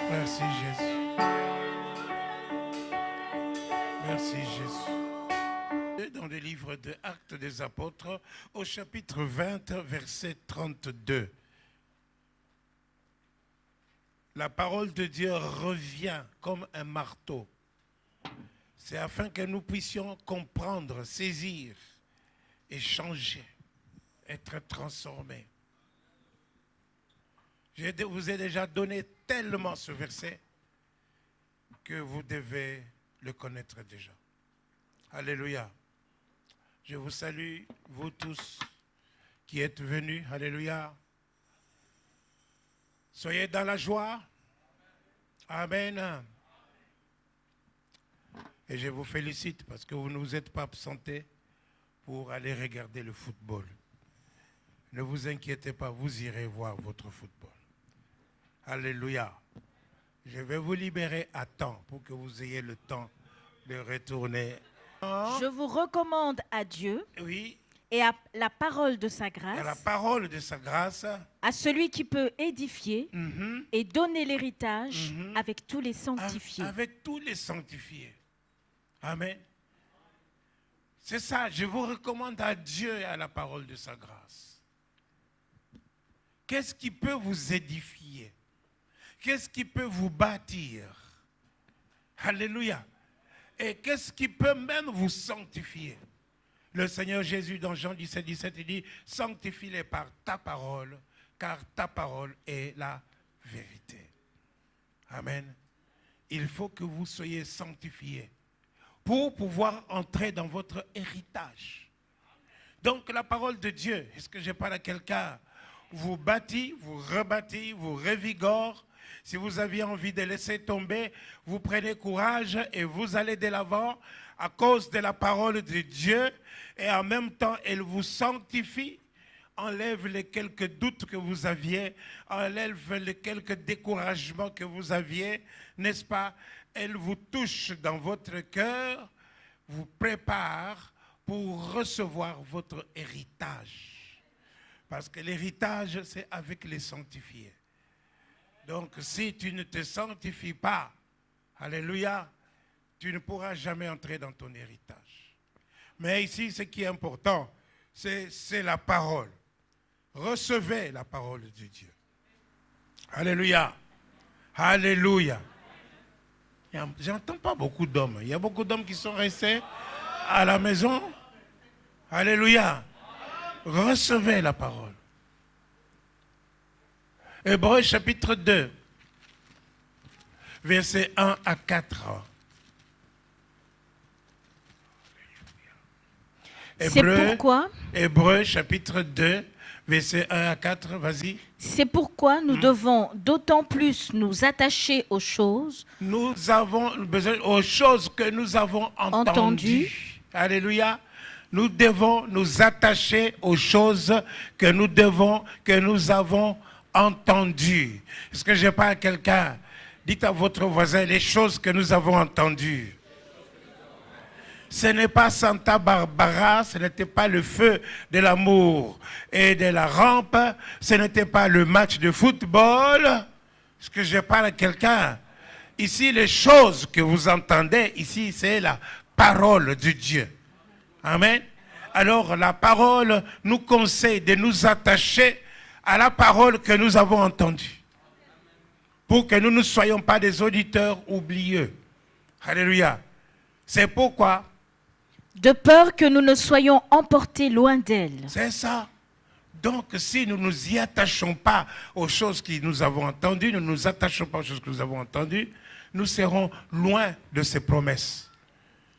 Merci Jésus. Merci Jésus. Dans le livre de Actes des Apôtres, au chapitre 20, verset 32. La parole de Dieu revient comme un marteau. C'est afin que nous puissions comprendre, saisir et changer, être transformés. Je vous ai déjà donné tellement ce verset que vous devez le connaître déjà. Alléluia. Je vous salue, vous tous qui êtes venus. Alléluia. Soyez dans la joie. Amen. Et je vous félicite parce que vous ne vous êtes pas absentés pour aller regarder le football. Ne vous inquiétez pas, vous irez voir votre football. Alléluia. Je vais vous libérer à temps pour que vous ayez le temps de retourner. Je vous recommande à Dieu, oui, et à la parole de sa grâce, à la parole de sa grâce, à celui qui peut édifier et donner l'héritage avec tous les sanctifiés. Avec tous les sanctifiés. Amen. C'est ça, je vous recommande à Dieu et à la parole de sa grâce. Qu'est-ce qui peut vous édifier? Qu'est-ce qui peut vous bâtir? Alléluia. Et qu'est-ce qui peut même vous sanctifier? Le Seigneur Jésus, dans Jean 17, 17, il dit, sanctifie-les par ta parole, car ta parole est la vérité. Amen. Il faut que vous soyez sanctifiés pour pouvoir entrer dans votre héritage. Donc la parole de Dieu, est-ce que je parle à quelqu'un, vous bâtit, vous rebâtit, vous revigore. Si vous aviez envie de laisser tomber, vous prenez courage et vous allez de l'avant à cause de la parole de Dieu. Et en même temps, elle vous sanctifie, enlève les quelques doutes que vous aviez, enlève les quelques découragements que vous aviez, n'est-ce pas? Elle vous touche dans votre cœur, vous prépare pour recevoir votre héritage. Parce que l'héritage, c'est avec les sanctifiés. Donc, si tu ne te sanctifies pas, alléluia, tu ne pourras jamais entrer dans ton héritage. Mais ici, ce qui est important, c'est la parole. Recevez la parole de Dieu. Alléluia. Alléluia. J'entends pas beaucoup d'hommes. Il y a beaucoup d'hommes qui sont restés à la maison. Alléluia. Recevez la parole. Hébreux chapitre 2, versets 1 à 4. C'est pourquoi Hébreux chapitre 2, versets 1 à 4, vas-y. C'est pourquoi nous devons d'autant plus nous attacher aux choses. Nous avons besoin aux choses que nous avons entendues. Alléluia. Nous devons nous attacher aux choses que nous avons entendues. Est-ce que je parle à quelqu'un? Dites à votre voisin les choses que nous avons entendues. Ce n'est pas Santa Barbara, ce n'était pas le feu de l'amour et de la rampe, ce n'était pas le match de football. Est-ce que je parle à quelqu'un? Ici, les choses que vous entendez, ici, c'est la parole de Dieu. Amen. Alors, la parole nous conseille de nous attacher à la parole que nous avons entendue. Pour que nous ne soyons pas des auditeurs oublieux. Alléluia. C'est pourquoi de peur que nous ne soyons emportés loin d'elle. C'est ça. Donc, si nous ne nous y attachons pas aux choses que nous avons entendues, nous ne nous attachons pas aux choses que nous avons entendues, nous serons loin de ces promesses.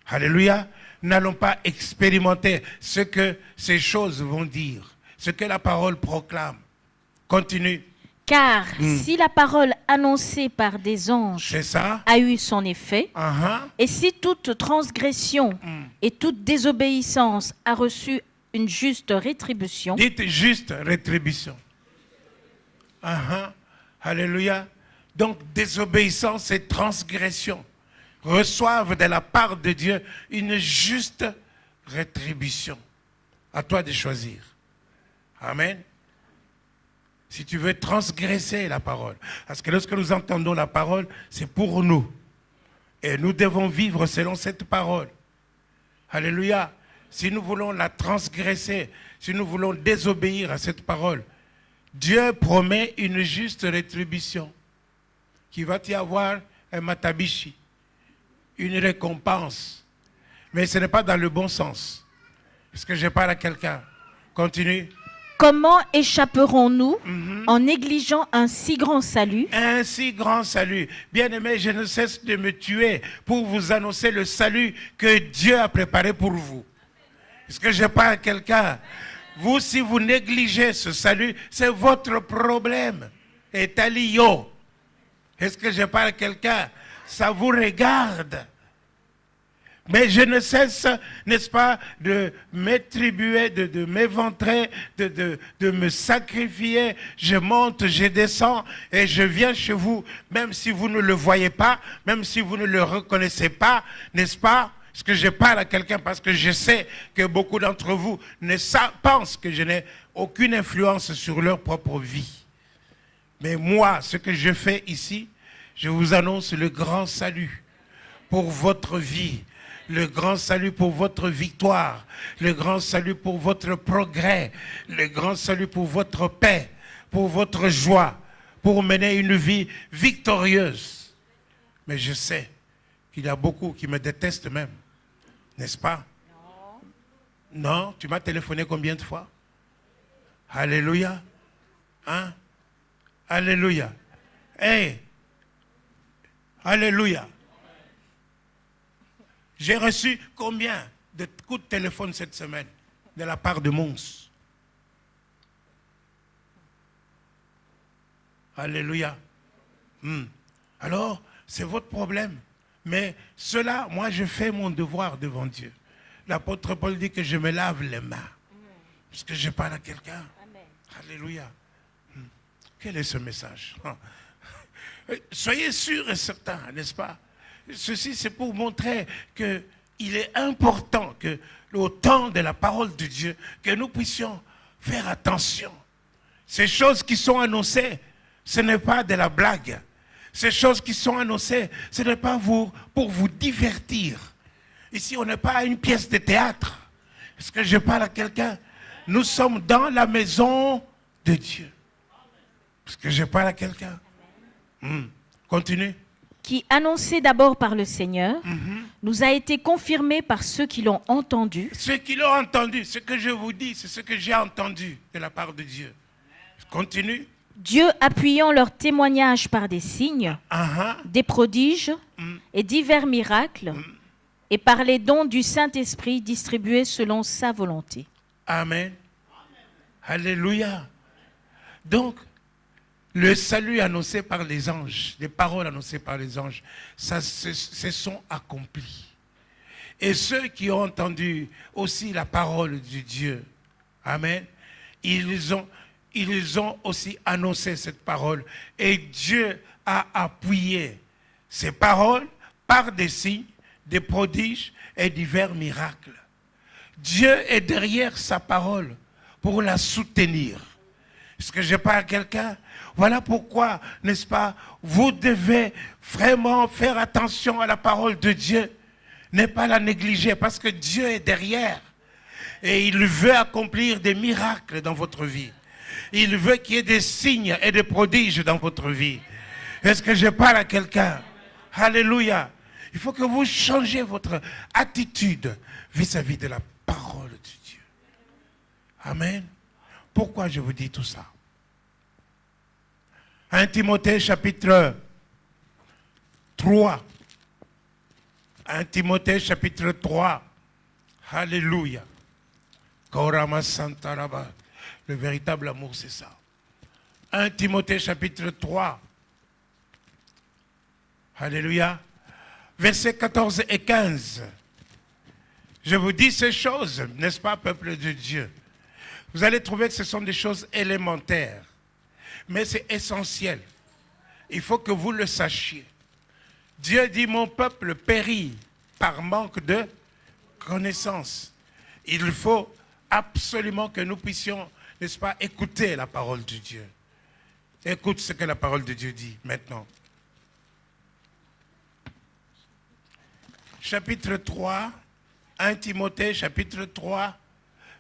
Alléluia. Nous n'allons pas expérimenter ce que ces choses vont dire, ce que la parole proclame. Continue. Car si la parole annoncée par des anges a eu son effet, et si toute transgression et toute désobéissance a reçu une juste rétribution. Dites juste rétribution. Alléluia. Donc désobéissance et transgression reçoivent de la part de Dieu une juste rétribution. À toi de choisir. Amen. Si tu veux transgresser la parole. Parce que lorsque nous entendons la parole, c'est pour nous. Et nous devons vivre selon cette parole. Alléluia. Si nous voulons la transgresser, si nous voulons désobéir à cette parole, Dieu promet une juste rétribution. Qu'il va y avoir un matabishi, une récompense. Mais ce n'est pas dans le bon sens. Est-ce que je parle à quelqu'un? Continue. Comment échapperons-nous en négligeant un si grand salut? Un si grand salut. Bien-aimés, je ne cesse de me tuer pour vous annoncer le salut que Dieu a préparé pour vous. Est-ce que je parle à quelqu'un? Vous, si vous négligez ce salut, c'est votre problème. Et talio. Est-ce que je parle à quelqu'un? Ça vous regarde. Mais je ne cesse, n'est-ce pas, de m'attribuer, de m'éventrer, de me sacrifier. Je monte, je descends et je viens chez vous, même si vous ne le voyez pas, même si vous ne le reconnaissez pas, n'est-ce pas? Est-ce que je parle à quelqu'un parce que je sais que beaucoup d'entre vous pensent que je n'ai aucune influence sur leur propre vie. Mais moi, ce que je fais ici, je vous annonce le grand salut pour votre vie. Le grand salut pour votre victoire, le grand salut pour votre progrès, le grand salut pour votre paix, pour votre joie, pour mener une vie victorieuse. Mais je sais qu'il y a beaucoup qui me détestent même, n'est-ce pas? Non, tu m'as téléphoné combien de fois? Alléluia. Hein? Alléluia. Hey! Alléluia. J'ai reçu combien de coups de téléphone cette semaine de la part de Mons? Alléluia. Alors, c'est votre problème. Mais cela, moi, je fais mon devoir devant Dieu. L'apôtre Paul dit que je me lave les mains. Parce que je parle à quelqu'un. Alléluia. Quel est ce message? Soyez sûrs et certains, n'est-ce pas? Ceci, c'est pour montrer qu'il est important que, au temps de la parole de Dieu, que nous puissions faire attention. Ces choses qui sont annoncées, ce n'est pas de la blague. Ces choses qui sont annoncées, ce n'est pas pour vous divertir. Ici, on n'est pas à une pièce de théâtre. Est-ce que je parle à quelqu'un? Nous sommes dans la maison de Dieu. Est-ce que je parle à quelqu'un? Continue. Qui, annoncé d'abord par le Seigneur, nous a été confirmé par ceux qui l'ont entendu. Ceux qui l'ont entendu, ce que je vous dis, c'est ce que j'ai entendu de la part de Dieu. Continue. Dieu appuyant leur témoignage par des signes, des prodiges et divers miracles, et par les dons du Saint-Esprit distribués selon sa volonté. Amen. Alléluia. Donc, le salut annoncé par les anges, les paroles annoncées par les anges, ça se sont accomplis. Et ceux qui ont entendu aussi la parole de Dieu, amen, ils ont aussi annoncé cette parole. Et Dieu a appuyé ces paroles par des signes, des prodiges et divers miracles. Dieu est derrière sa parole pour la soutenir. Est-ce que je parle à quelqu'un? Voilà pourquoi, n'est-ce pas, vous devez vraiment faire attention à la parole de Dieu. Ne pas la négliger parce que Dieu est derrière. Et il veut accomplir des miracles dans votre vie. Il veut qu'il y ait des signes et des prodiges dans votre vie. Est-ce que je parle à quelqu'un? Alléluia. Il faut que vous changiez votre attitude vis-à-vis de la parole de Dieu. Amen. Pourquoi je vous dis tout ça? 1 Timothée chapitre 3. 1 Timothée chapitre 3. Alléluia. Korama Santaraba. Le véritable amour, c'est ça. 1 Timothée chapitre 3. Alléluia. Versets 14 et 15. Je vous dis ces choses, n'est-ce pas, peuple de Dieu? Vous allez trouver que ce sont des choses élémentaires. Mais c'est essentiel. Il faut que vous le sachiez. Dieu dit, mon peuple périt par manque de connaissance. il faut absolument que nous puissions, n'est-ce pas, écouter la parole de Dieu. Écoute ce que la parole de Dieu dit maintenant. Chapitre 3, 1 Timothée, chapitre 3,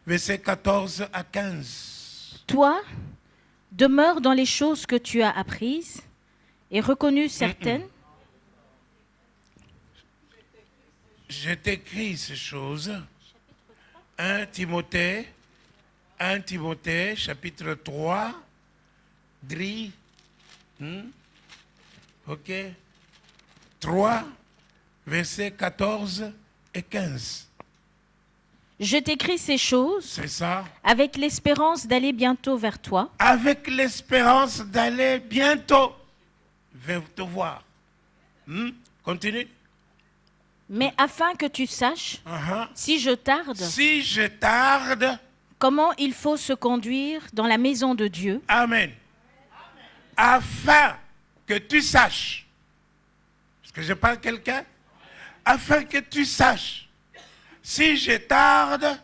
versets 14 à 15. Toi, demeure dans les choses que tu as apprises et reconnues certaines. Je t'écris ces choses. 1 Timothée, chapitre 3, gris. Ok. 3, versets 14 et 15. Je t'écris ces choses. C'est ça. Avec l'espérance d'aller bientôt vers toi. Avec l'espérance d'aller bientôt vers te voir. Continue. Mais afin que tu saches, si je tarde, comment il faut se conduire dans la maison de Dieu. Amen. Afin que tu saches. Est-ce que je parle à quelqu'un? Afin que tu saches, si je tarde,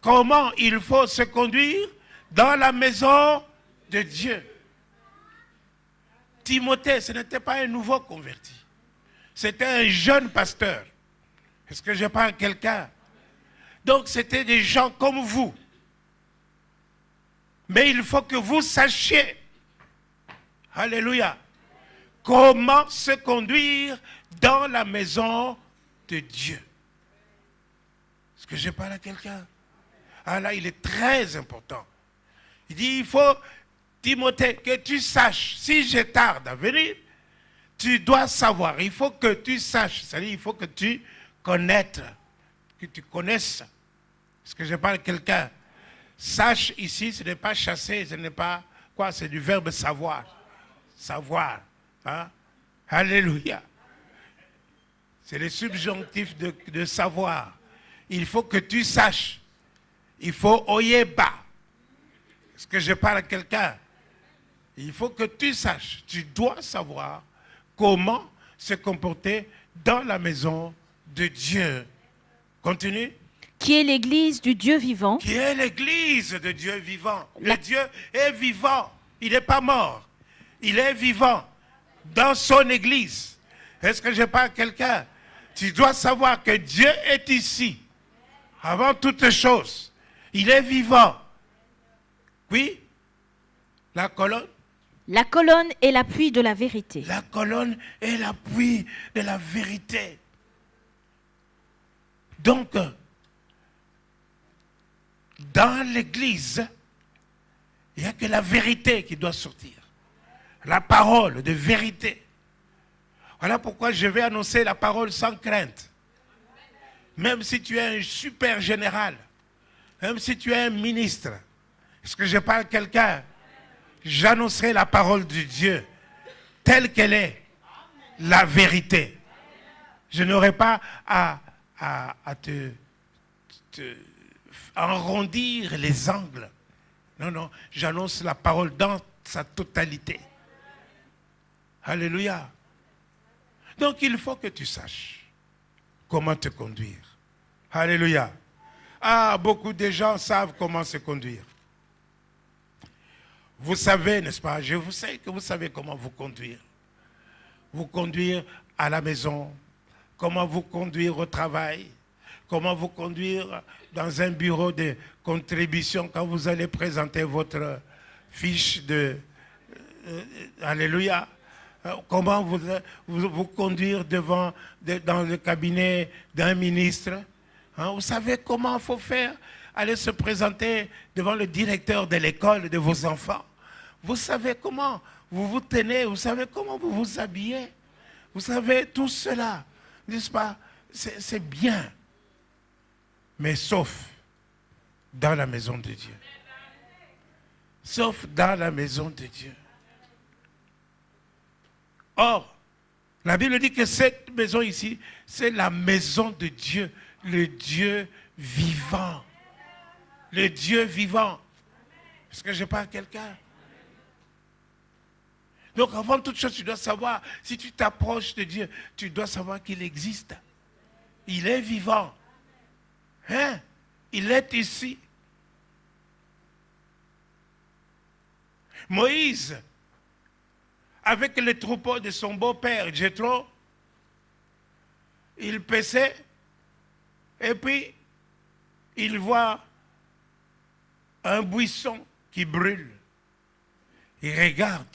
comment il faut se conduire dans la maison de Dieu. Timothée, ce n'était pas un nouveau converti. C'était un jeune pasteur. Est-ce que je parle à quelqu'un? Donc c'était des gens comme vous. Mais il faut que vous sachiez, alléluia, comment se conduire dans la maison de Dieu. Est-ce que je parle à quelqu'un? Ah là, il est très important. Il dit, il faut, Timothée, que tu saches, si je tarde à venir, tu dois savoir, il faut que tu saches, c'est-à-dire il faut que tu connaisses, que tu connaisses. Est-ce que je parle à quelqu'un? Sache ici, ce n'est pas chasser, ce n'est pas quoi, c'est du verbe savoir. Savoir. Hein? Alléluia. C'est le subjonctif de savoir. Il faut que tu saches. Il faut oyeba. Est-ce que je parle à quelqu'un? Il faut que tu saches. Tu dois savoir comment se comporter dans la maison de Dieu. Continue. Qui est l'église du Dieu vivant. Qui est l'église de Dieu vivant. Le Dieu est vivant. Il n'est pas mort. Il est vivant dans son église. Est-ce que je parle à quelqu'un? Tu dois savoir que Dieu est ici. Avant toute chose. Il est vivant. Oui? La colonne. La colonne est l'appui de la vérité. La colonne est l'appui de la vérité. Donc, dans l'église, il n'y a que la vérité qui doit sortir. La parole de vérité. Voilà pourquoi je vais annoncer la parole sans crainte. Même si tu es un super général, même si tu es un ministre, est-ce que je parle à quelqu'un? J'annoncerai la parole de Dieu telle qu'elle est, la vérité. Je n'aurai pas à te arrondir les angles. Non, non, j'annonce la parole dans sa totalité. Alléluia. Donc il faut que tu saches comment te conduire. Alléluia. Ah, beaucoup de gens savent comment se conduire. Vous savez, n'est-ce pas? Je vous sais que vous savez comment vous conduire. Vous conduire à la maison, comment vous conduire au travail, comment vous conduire dans un bureau de contribution quand vous allez présenter votre fiche de... Alléluia. Comment vous conduire dans le cabinet d'un ministre. Hein? Vous savez comment il faut faire? Aller se présenter devant le directeur de l'école de vos enfants. Vous savez comment vous vous tenez, vous savez comment vous vous habillez. Vous savez tout cela, n'est-ce pas? C'est bien. Mais sauf dans la maison de Dieu. Sauf dans la maison de Dieu. Or, la Bible dit que cette maison ici, c'est la maison de Dieu, le Dieu vivant. Le Dieu vivant. Est-ce que je parle à quelqu'un? Donc avant toute chose, tu dois savoir, si tu t'approches de Dieu, tu dois savoir qu'il existe. Il est vivant. Hein? il est ici. Moïse, avec les troupeaux de son beau-père, Jéthro, il paissait et puis il voit un buisson qui brûle. Il regarde.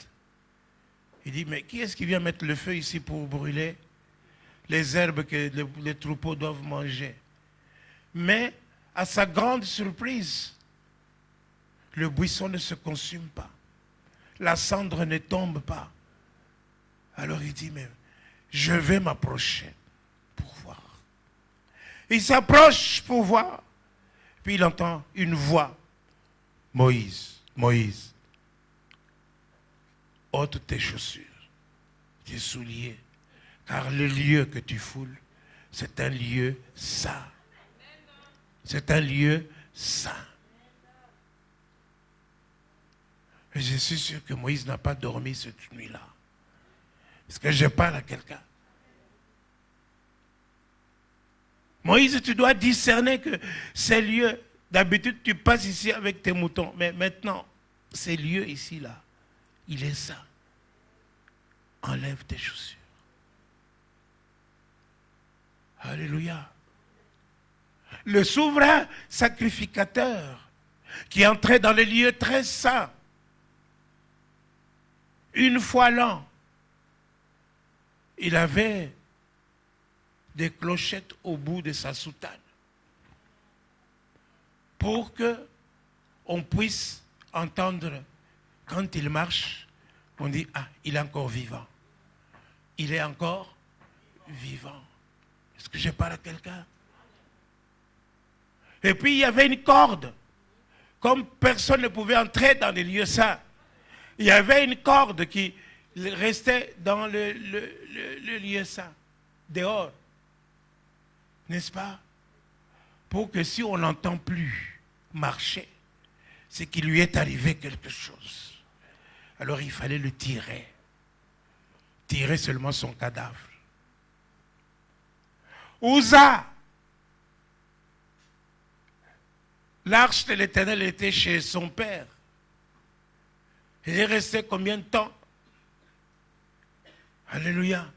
Il dit, mais qui est-ce qui vient mettre le feu ici pour brûler les herbes que les troupeaux doivent manger? Mais à sa grande surprise, le buisson ne se consume pas. La cendre ne tombe pas. Alors il dit, mais je vais m'approcher pour voir. Il s'approche pour voir. Puis il entend une voix. Moïse, Moïse, ôte tes chaussures, tes souliers, car le lieu que tu foules, c'est un lieu saint. C'est un lieu saint. Et je suis sûr que Moïse n'a pas dormi cette nuit-là. Est-ce que je parle à quelqu'un? Moïse, tu dois discerner que ces lieux, d'habitude tu passes ici avec tes moutons, mais maintenant, ces lieux ici-là, il est saint. Enlève tes chaussures. Alléluia. Le souverain sacrificateur qui entrait dans les lieux très saints, une fois l'an, il avait des clochettes au bout de sa soutane pour que on puisse entendre quand il marche, on dit, ah, il est encore vivant. Il est encore vivant. Est-ce que je parle à quelqu'un? Et puis il y avait une corde. Comme personne ne pouvait entrer dans les lieux saints, il y avait une corde qui restait dans le lieu saint, dehors. N'est-ce pas? Pour que si on n'entend plus marcher, c'est qu'il lui est arrivé quelque chose. Alors il fallait le tirer. Tirer seulement son cadavre. Uza, l'arche de l'Éternel était chez son père. Il est resté combien de temps? Alléluia.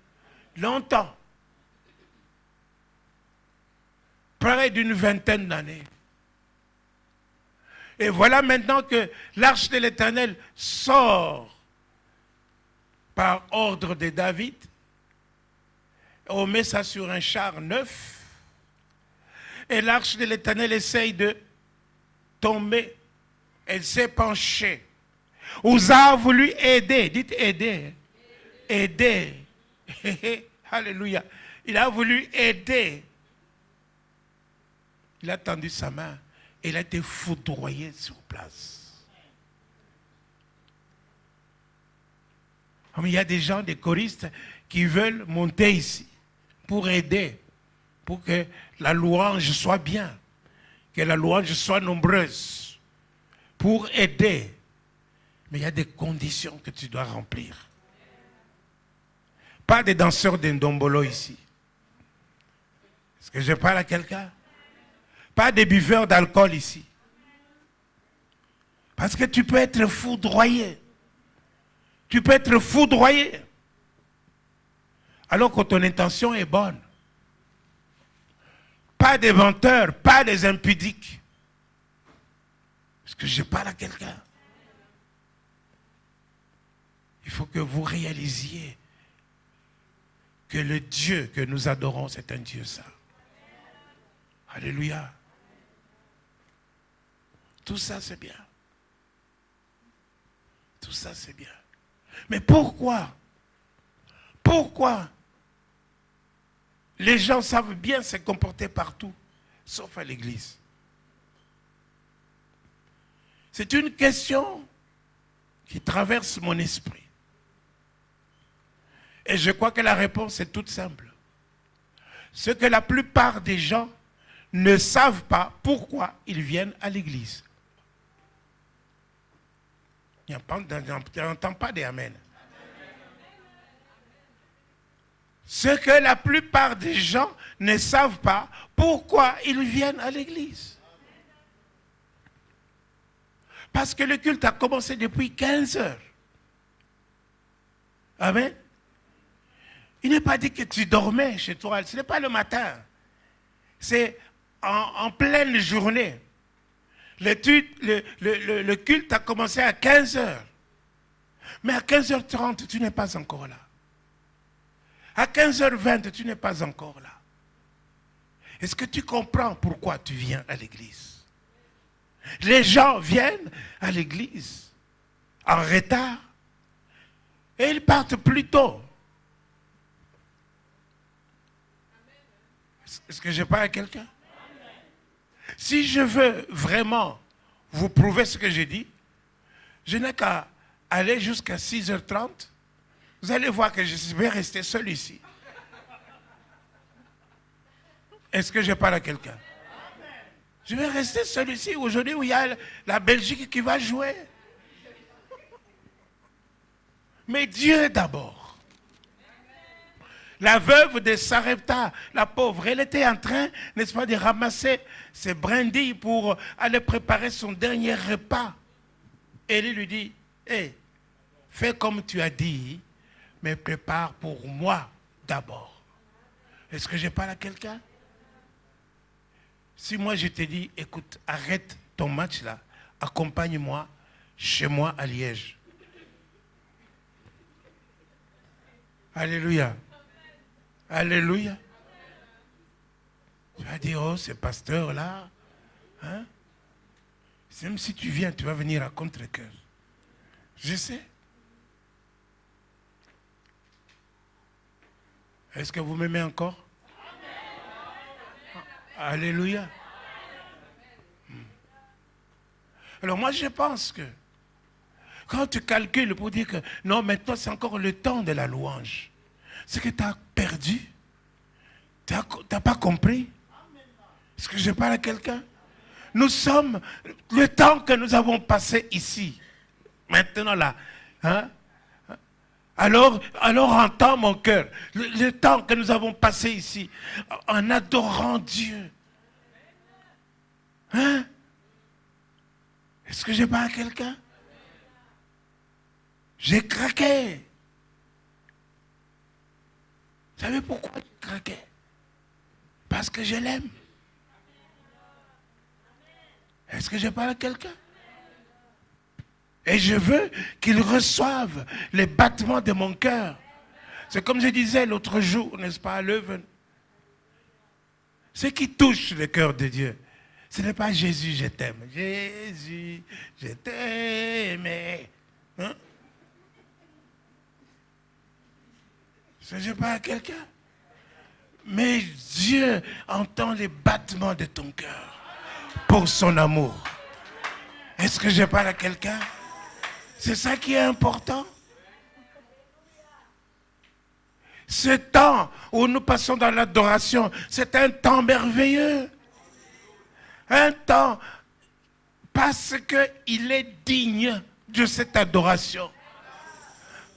Longtemps. Près d'une vingtaine d'années. Et voilà maintenant que l'arche de l'Éternel sort par ordre de David. On met ça sur un char neuf. Et l'arche de l'Éternel essaye de tomber. Elle s'est penchée. Uza a voulu aider. Dites aider. Aider. Alléluia. Il a voulu aider. Il a tendu sa main. Et il a été foudroyé sur place. Il y a des gens, des choristes, qui veulent monter ici pour aider, pour que la louange soit bien, que la louange soit nombreuse, pour aider. Mais il y a des conditions que tu dois remplir. Pas des danseurs d'Ndombolo ici. Est-ce que je parle à quelqu'un? Pas des buveurs d'alcool ici. Parce que tu peux être foudroyé. Tu peux être foudroyé. Alors que ton intention est bonne. Pas des menteurs, pas des impudiques. Est-ce que je parle à quelqu'un? Il faut que vous réalisiez que le Dieu que nous adorons, c'est un Dieu saint. Alléluia. Tout ça, c'est bien. Tout ça, c'est bien. Mais pourquoi? Pourquoi les gens savent bien se comporter partout, sauf à l'église? C'est une question qui traverse mon esprit. Et je crois que la réponse est toute simple. C'est que la plupart des gens ne savent pas pourquoi ils viennent à l'église. Tu n'entends pas des amen. C'est que la plupart des gens ne savent pas pourquoi ils viennent à l'église. Parce que le culte a commencé depuis 15 heures. Amen. Il n'est pas dit que tu dormais chez toi. Ce n'est pas le matin. C'est en pleine journée. Le culte a commencé à 15 heures. Mais à 15h30, tu n'es pas encore là. À 15h20, tu n'es pas encore là. Est-ce que tu comprends pourquoi tu viens à l'église? Les gens viennent à l'église en retard et ils partent plus tôt. Est-ce que je parle à quelqu'un? Si je veux vraiment vous prouver ce que j'ai dit, je n'ai qu'à aller jusqu'à 6h30. Vous allez voir que je vais rester seul ici. Est-ce que je parle à quelqu'un? Je vais rester seul ici aujourd'hui où il y a la Belgique qui va jouer. Mais Dieu d'abord. La veuve de Sarepta, la pauvre, elle était en train, n'est-ce pas, de ramasser ses brindilles pour aller préparer son dernier repas. Et il lui dit, hey, fais comme tu as dit, mais prépare pour moi d'abord. Est-ce que je parle à quelqu'un? Si moi je te dis, écoute, arrête ton match là, accompagne-moi chez moi à Liège. Alléluia. Alléluia. Tu vas dire, oh, ce pasteur là, hein? Même si tu viens, tu vas venir à contre-cœur. Je sais. Est-ce que vous m'aimez encore? Alléluia. Alors moi je pense que quand tu calcules pour dire que non, maintenant c'est encore le temps de la louange, c'est que tu as perdu. Tu n'as pas compris. Est-ce que je parle à quelqu'un? Nous sommes, le temps que nous avons passé ici, maintenant là, hein? Alors entends mon cœur, le temps que nous avons passé ici, en adorant Dieu. Hein? Est-ce que je parle à quelqu'un? J'ai craqué. Vous savez pourquoi j'ai craqué? Parce que je l'aime. Est-ce que je parle à quelqu'un? Et je veux qu'il reçoive les battements de mon cœur. C'est comme je disais l'autre jour, n'est-ce pas, à Leuven. Ce qui touche le cœur de Dieu, ce n'est pas Jésus, je t'aime. Jésus, je t'aime. Hein? Je parle à quelqu'un. Mais Dieu entend les battements de ton cœur pour son amour. Est-ce que je parle à quelqu'un? C'est ça qui est important. Ce temps où nous passons dans l'adoration, c'est un temps merveilleux. Un temps parce qu'il est digne de cette adoration.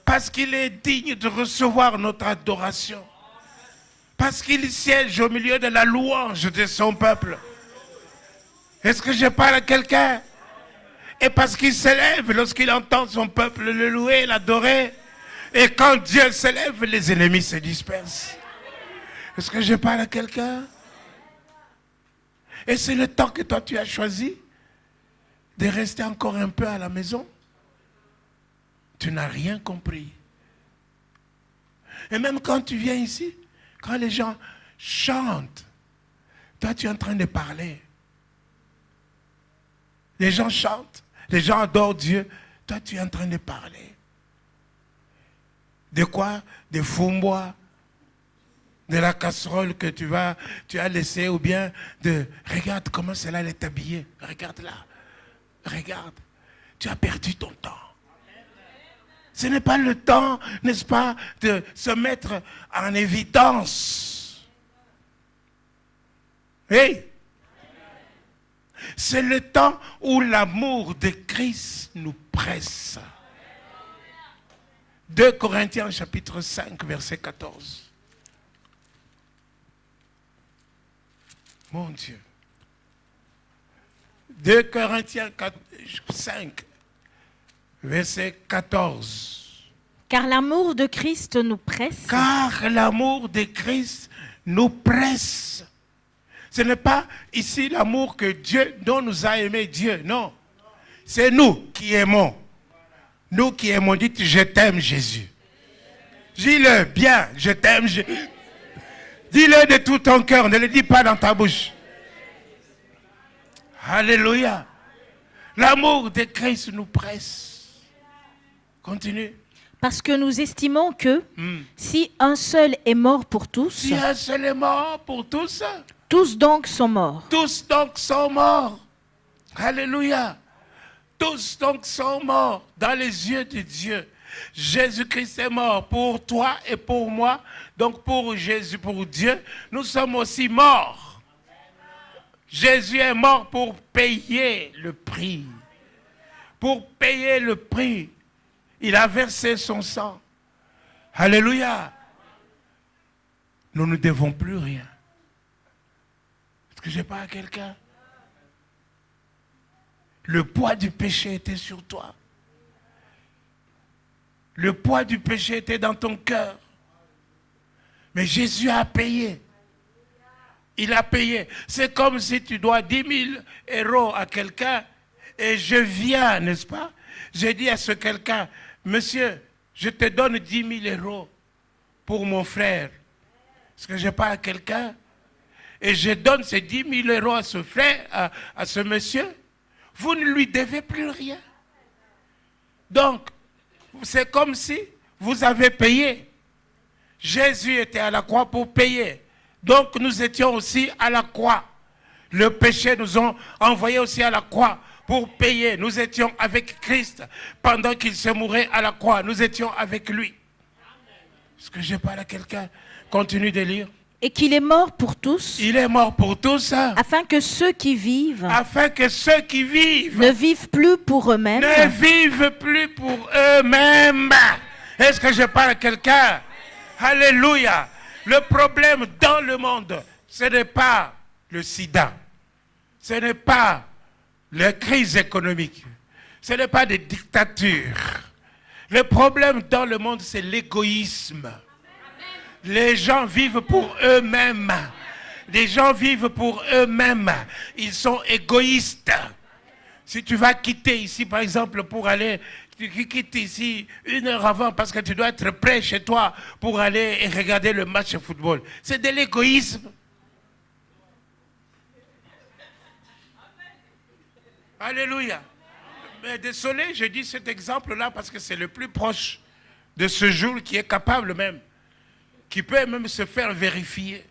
Parce qu'il est digne de recevoir notre adoration. Parce qu'il siège au milieu de la louange de son peuple. Est-ce que je parle à quelqu'un? Et parce qu'il s'élève lorsqu'il entend son peuple le louer, l'adorer. Et quand Dieu s'élève, les ennemis se dispersent. Est-ce que je parle à quelqu'un? Et c'est le temps que toi tu as choisi de rester encore un peu à la maison. Tu n'as rien compris. Et même quand tu viens ici, quand les gens chantent, toi tu es en train de parler. Les gens chantent, les gens adorent Dieu, toi tu es en train de parler. De quoi? De fumbois, de la casserole que tu as laissée, ou bien de, regarde comment celle-là elle est habillée, regarde là, regarde, tu as perdu ton temps. Ce n'est pas le temps, n'est-ce pas, de se mettre en évidence. Hey! C'est le temps où l'amour de Christ nous presse. 2 Corinthiens chapitre 5, verset 14. Mon Dieu. 2 Corinthiens 5, verset 14. Car l'amour de Christ nous presse. Car l'amour de Christ nous presse. Ce n'est pas ici l'amour que Dieu, dont nous a aimé Dieu, non. C'est nous qui aimons. Nous qui aimons, dites je t'aime Jésus. Dis-le bien, je t'aime Jésus. Dis-le de tout ton cœur, ne le dis pas dans ta bouche. Alléluia. L'amour de Christ nous presse. Continue. Parce que nous estimons que si un seul est mort pour tous, si un seul est mort pour tous, tous donc sont morts. Tous donc sont morts. Alléluia. Tous donc sont morts dans les yeux de Dieu. Jésus-Christ est mort pour toi et pour moi. Donc pour Jésus, pour Dieu, nous sommes aussi morts. Jésus est mort pour payer le prix. Pour payer le prix. Il a versé son sang. Alléluia. Nous ne devons plus rien. Est-ce que je parle à quelqu'un? Le poids du péché était sur toi. Le poids du péché était dans ton cœur. Mais Jésus a payé. Il a payé. C'est comme si tu dois 10 000 € à quelqu'un et je viens, n'est-ce pas? Je dis à ce quelqu'un, monsieur, je te donne 10 000 € pour mon frère. Est-ce que je parle à quelqu'un? Et je donne ces 10 000 € à ce frère, à ce monsieur. Vous ne lui devez plus rien. Donc, c'est comme si vous avez payé. Jésus était à la croix pour payer. Donc, nous étions aussi à la croix. Le péché nous a envoyés aussi à la croix pour payer. Nous étions avec Christ pendant qu'il se mourait à la croix. Nous étions avec lui. Est-ce que je parle à quelqu'un? Continue de lire. Et qu'il est mort pour tous. Il est mort pour tous. Afin que ceux qui vivent. Afin que ceux qui vivent. Ne vivent plus pour eux-mêmes. Ne vivent plus pour eux-mêmes. Est-ce que je parle à quelqu'un? Alléluia. Le problème dans le monde, ce n'est pas le sida. Ce n'est pas les crises économiques. Ce n'est pas des dictatures. Le problème dans le monde, c'est l'égoïsme. Les gens vivent pour eux-mêmes. Les gens vivent pour eux-mêmes. Ils sont égoïstes. Si tu vas quitter ici, par exemple, pour aller, tu quittes ici 1 heure avant parce que tu dois être prêt chez toi pour aller et regarder le match de football. C'est de l'égoïsme. Alléluia. Mais désolé, je dis cet exemple-là parce que c'est le plus proche de ce jour qui est capable même, qui peut même se faire vérifier.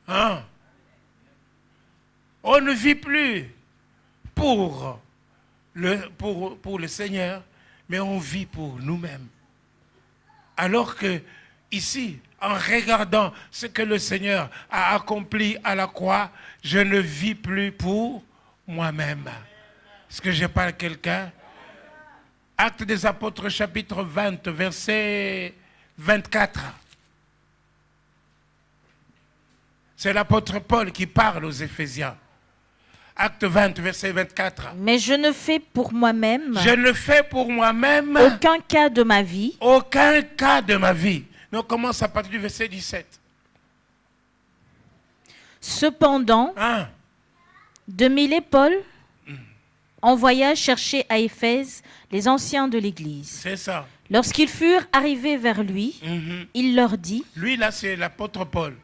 Hein? On ne vit plus pour le Seigneur, mais on vit pour nous-mêmes. Alors que ici, en regardant ce que le Seigneur a accompli à la croix, je ne vis plus pour moi-même. Est-ce que je parle à quelqu'un? Actes des Apôtres, chapitre 20, verset 24. C'est l'apôtre Paul qui parle aux Éphésiens. Acte 20, verset 24. Mais je ne fais pour moi-même. Je ne fais pour moi-même. Aucun cas de ma vie. Aucun cas de ma vie. Nous on commence à partir du verset 17. Cependant, de Paul envoya chercher à Éphèse les anciens de l'Église. C'est ça. Lorsqu'ils furent arrivés vers lui, il leur dit. Lui là c'est l'apôtre Paul.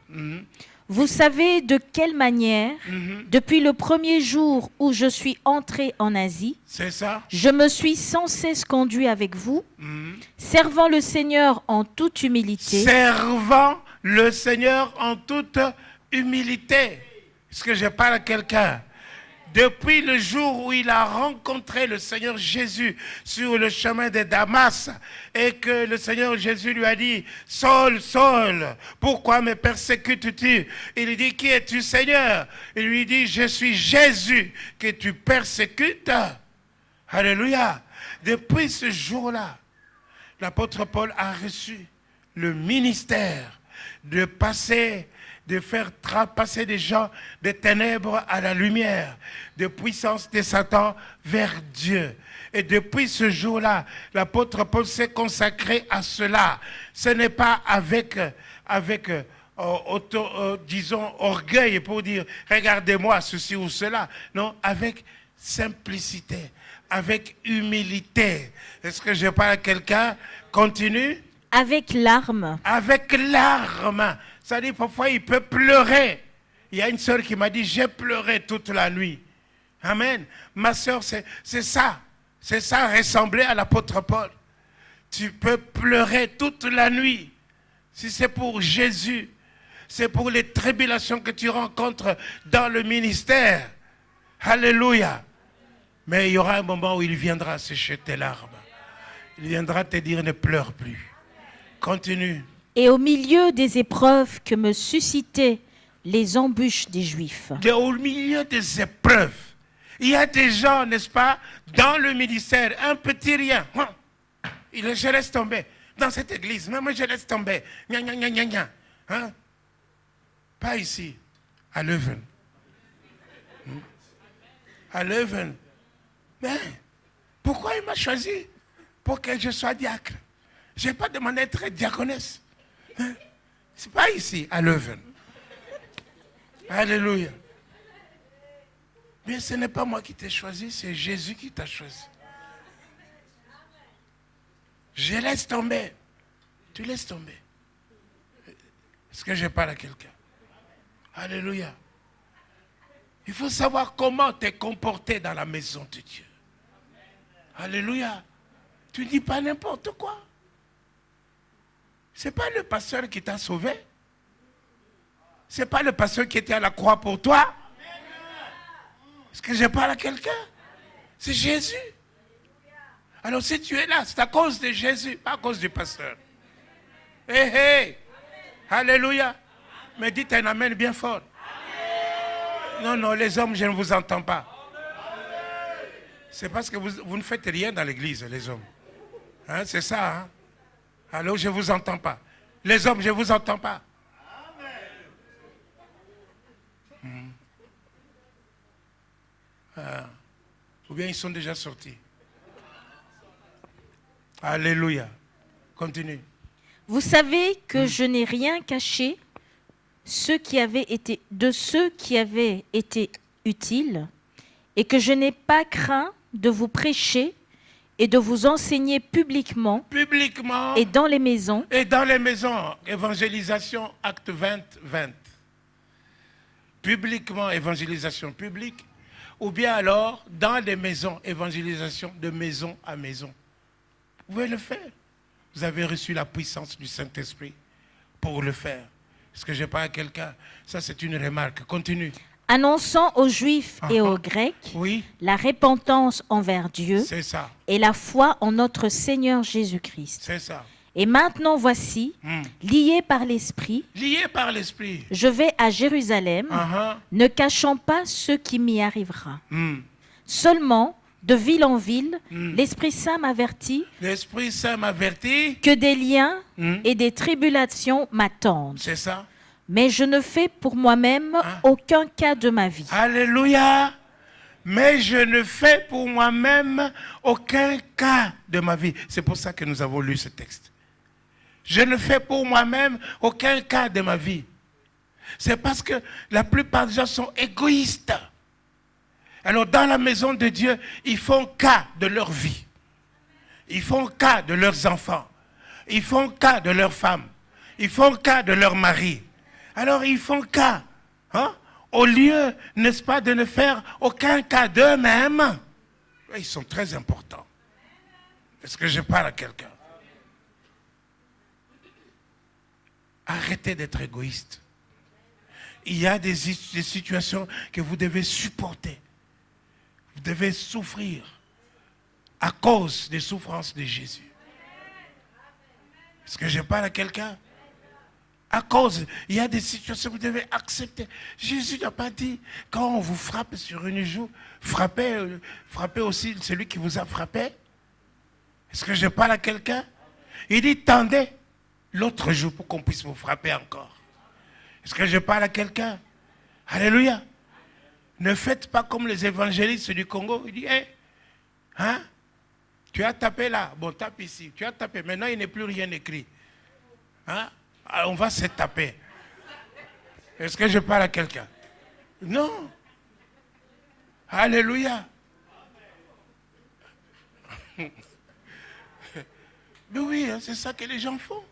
Vous savez de quelle manière, depuis le premier jour où je suis entré en Asie, c'est ça. Je me suis sans cesse conduit avec vous, servant le Seigneur en toute humilité. Servant le Seigneur en toute humilité. Est-ce que je parle à quelqu'un? Depuis le jour où il a rencontré le Seigneur Jésus sur le chemin de Damas et que le Seigneur Jésus lui a dit « Saul, Saul, pourquoi me persécutes-tu » Il lui dit « Qui es-tu, Seigneur » Il lui dit « Je suis Jésus que tu persécutes. » Alléluia. Depuis ce jour-là, l'apôtre Paul a reçu le ministère de passer de faire passer des gens des ténèbres à la lumière, de puissance de Satan vers Dieu. Et depuis ce jour-là, l'apôtre Paul s'est consacré à cela. Ce n'est pas avec disons, orgueil pour dire « regardez-moi ceci ou cela ». Non, avec simplicité, avec humilité. Est-ce que je parle à quelqu'un? Continue. Avec larmes. Avec larmes. Ça dit parfois il peut pleurer. Il y a une sœur qui m'a dit « j'ai pleuré toute la nuit ». Amen. Ma sœur, c'est ça. C'est ça, ressembler à l'apôtre Paul. Tu peux pleurer toute la nuit. Si c'est pour Jésus, c'est pour les tribulations que tu rencontres dans le ministère. Alléluia. Mais il y aura un moment où il viendra sécher tes larmes. Il viendra te dire ne pleure plus. Continue. Et au milieu des épreuves que me suscitaient les embûches des Juifs. Et au milieu des épreuves. Il y a des gens, n'est-ce pas, dans le ministère, un petit rien. Je laisse tomber. Dans cette église, moi je laisse tomber. Gna, gna, gna, gna, gna. Hein? Pas ici, à Leuven. À Leuven. Mais pourquoi il m'a choisi? Pour que je sois diacre. Je n'ai pas demandé d'être diaconesse. Hein? Ce n'est pas ici, à Leuven. Alléluia. Mais ce n'est pas moi qui t'ai choisi, c'est Jésus qui t'a choisi. Je laisse tomber. Tu laisses tomber. Est-ce que je parle à quelqu'un? Alléluia. Il faut savoir comment te comporter dans la maison de Dieu. Alléluia. Tu ne dis pas n'importe quoi. Ce n'est pas le pasteur qui t'a sauvé. Ce n'est pas le pasteur qui était à la croix pour toi. Est-ce que je parle à quelqu'un? C'est Jésus. Alors si tu es là, c'est à cause de Jésus, pas à cause du pasteur. Hey, hey. Alléluia. Mais dites un amen bien fort. Non, non, les hommes, je ne vous entends pas. C'est parce que vous ne faites rien dans l'église, les hommes. Hein, c'est ça, hein? Alors je ne vous entends pas. Les hommes, je ne vous entends pas. Ou bien ils sont déjà sortis. Alléluia. Continue. Vous savez que je n'ai rien caché de ceux qui avaient été utiles, et que je n'ai pas craint de vous prêcher et de vous enseigner publiquement et dans les maisons. Et dans les maisons, évangélisation, acte 20, 20. Publiquement, évangélisation publique, ou bien alors dans les maisons, évangélisation de maison à maison. Vous pouvez le faire. Vous avez reçu la puissance du Saint-Esprit pour le faire. Est-ce que je parle à quelqu'un? Ça, c'est une remarque. Continue. Annonçant aux Juifs et aux Grecs la repentance envers Dieu et la foi en notre Seigneur Jésus-Christ. C'est ça. Et maintenant, voici, lié par l'Esprit, je vais à Jérusalem, ne cachant pas ce qui m'y arrivera. Seulement, de ville en ville, l'Esprit Saint m'avertit que des liens et des tribulations m'attendent. C'est ça. Mais je ne fais pour moi-même aucun cas de ma vie. Alléluia. Mais je ne fais pour moi-même aucun cas de ma vie. C'est pour ça que nous avons lu ce texte. Je ne fais pour moi-même aucun cas de ma vie. C'est parce que la plupart des gens sont égoïstes. Alors dans la maison de Dieu, ils font cas de leur vie. Ils font cas de leurs enfants. Ils font cas de leurs femmes. Ils font cas de leur mari. Alors ils font cas. Hein? Au lieu, n'est-ce pas, de ne faire aucun cas d'eux-mêmes. Ils sont très importants. Est-ce que je parle à quelqu'un? Arrêtez d'être égoïste. Il y a des situations que vous devez supporter. Vous devez souffrir à cause des souffrances de Jésus. Est-ce que je parle à quelqu'un? À cause, il y a des situations que vous devez accepter. Jésus n'a pas dit, quand on vous frappe sur une joue, frappez aussi celui qui vous a frappé. Est-ce que je parle à quelqu'un? Il dit, tendez l'autre joue pour qu'on puisse vous frapper encore. Est-ce que je parle à quelqu'un? Alléluia. Ne faites pas comme les évangélistes du Congo. Il dit, hey, hein? Tu as tapé là. Bon, tape ici. Tu as tapé. Maintenant, il n'est plus rien écrit. Hein? Alors, on va se taper. Est-ce que je parle à quelqu'un? Non. Alléluia. Mais oui, hein, c'est ça que les gens font.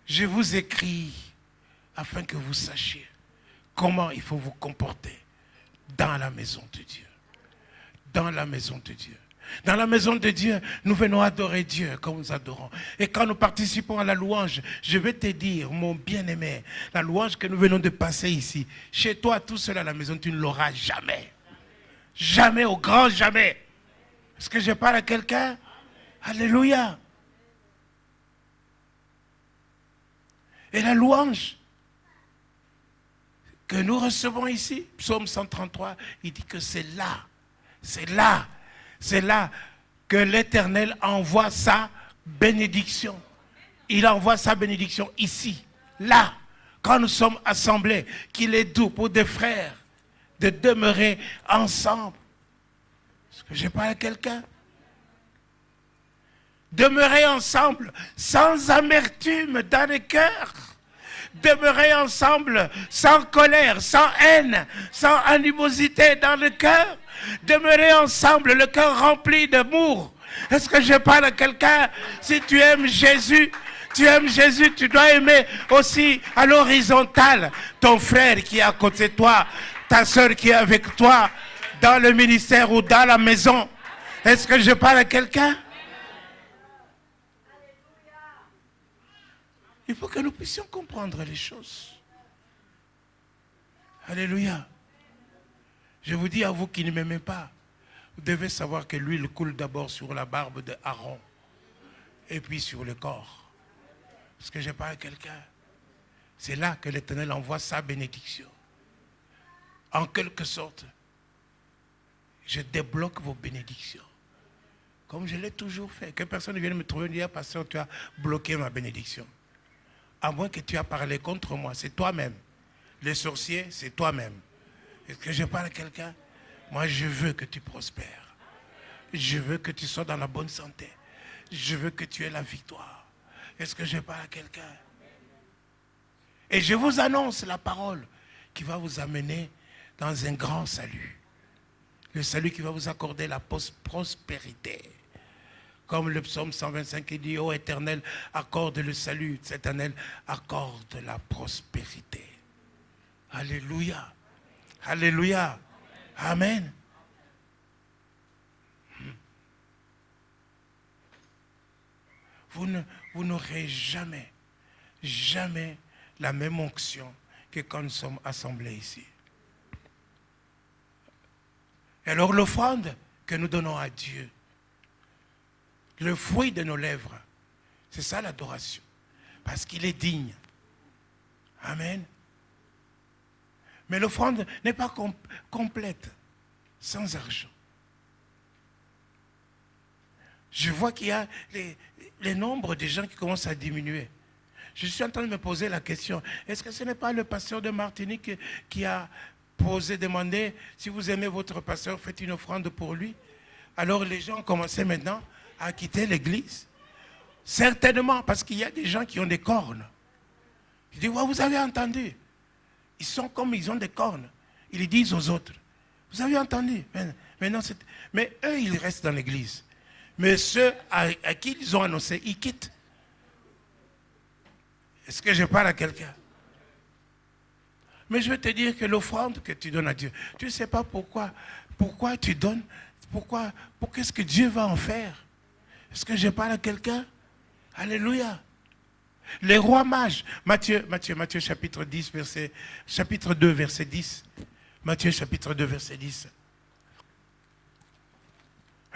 Je vous écris afin que vous sachiez comment il faut vous comporter dans la maison de Dieu. Dans la maison de Dieu. Dans la maison de Dieu, nous venons adorer Dieu comme nous adorons. Et quand nous participons à la louange, je vais te dire, mon bien-aimé, la louange que nous venons de passer ici, chez toi, tout seul à la maison, tu ne l'auras jamais. Jamais, au grand jamais. Est-ce que je parle à quelqu'un? Alléluia. Et la louange que nous recevons ici, Psaume 133, il dit que c'est là que l'Éternel envoie sa bénédiction. Il envoie sa bénédiction ici, là, quand nous sommes assemblés, qu'il est doux pour des frères de demeurer ensemble. Est-ce que je parle à quelqu'un? Demeurer ensemble sans amertume dans les cœurs. Demeurer ensemble sans colère, sans haine, sans animosité dans le cœur. Demeurer ensemble, le cœur rempli d'amour. Est-ce que je parle à quelqu'un? Si tu aimes Jésus, tu dois aimer aussi à l'horizontale ton frère qui est à côté de toi, ta soeur qui est avec toi, dans le ministère ou dans la maison. Est-ce que je parle à quelqu'un? Il faut que nous puissions comprendre les choses. Alléluia. Je vous dis à vous qui ne m'aimez pas, vous devez savoir que l'huile coule d'abord sur la barbe de Aaron et puis sur le corps. Est-ce que je parle à quelqu'un? C'est là que l'Éternel envoie sa bénédiction. En quelque sorte, je débloque vos bénédictions. Comme je l'ai toujours fait. Que personne ne vienne me trouver et me dire, pasteur, tu as bloqué ma bénédiction. À moins que tu aies parlé contre moi, c'est toi-même. Les sorciers, c'est toi-même. Est-ce que je parle à quelqu'un? Moi, je veux que tu prospères. Je veux que tu sois dans la bonne santé. Je veux que tu aies la victoire. Est-ce que je parle à quelqu'un? Et je vous annonce la parole qui va vous amener dans un grand salut. Le salut qui va vous accorder la prospérité. Comme le psaume 125 qui dit, ô Éternel, accorde le salut. Éternel, accorde la prospérité. Alléluia. Alléluia. Amen. Vous n'aurez jamais la même onction que quand nous sommes assemblés ici. Et alors l'offrande que nous donnons à Dieu, le fruit de nos lèvres, c'est ça l'adoration. Parce qu'il est digne. Amen. Mais l'offrande n'est pas complète sans argent. Je vois qu'il y a les nombres de gens qui commencent à diminuer. Je suis en train de me poser la question, est-ce que ce n'est pas le pasteur de Martinique qui a demandé, si vous aimez votre pasteur, faites une offrande pour lui? Alors les gens commençaient maintenant à quitter l'église. Certainement, parce qu'il y a des gens qui ont des cornes. Je dis, ouais, vous avez entendu? Ils sont comme ils ont des cornes. Ils disent aux autres, vous avez entendu? Mais eux, ils restent dans l'église. Mais ceux à qui ils ont annoncé, ils quittent. Est-ce que je parle à quelqu'un? Mais je vais te dire que l'offrande que tu donnes à Dieu, tu ne sais pas pourquoi tu donnes, qu'est-ce que Dieu va en faire? Est-ce que je parle à quelqu'un? Alléluia. Les rois mages, Matthieu chapitre 2, verset 10. Matthieu chapitre 2, verset 10.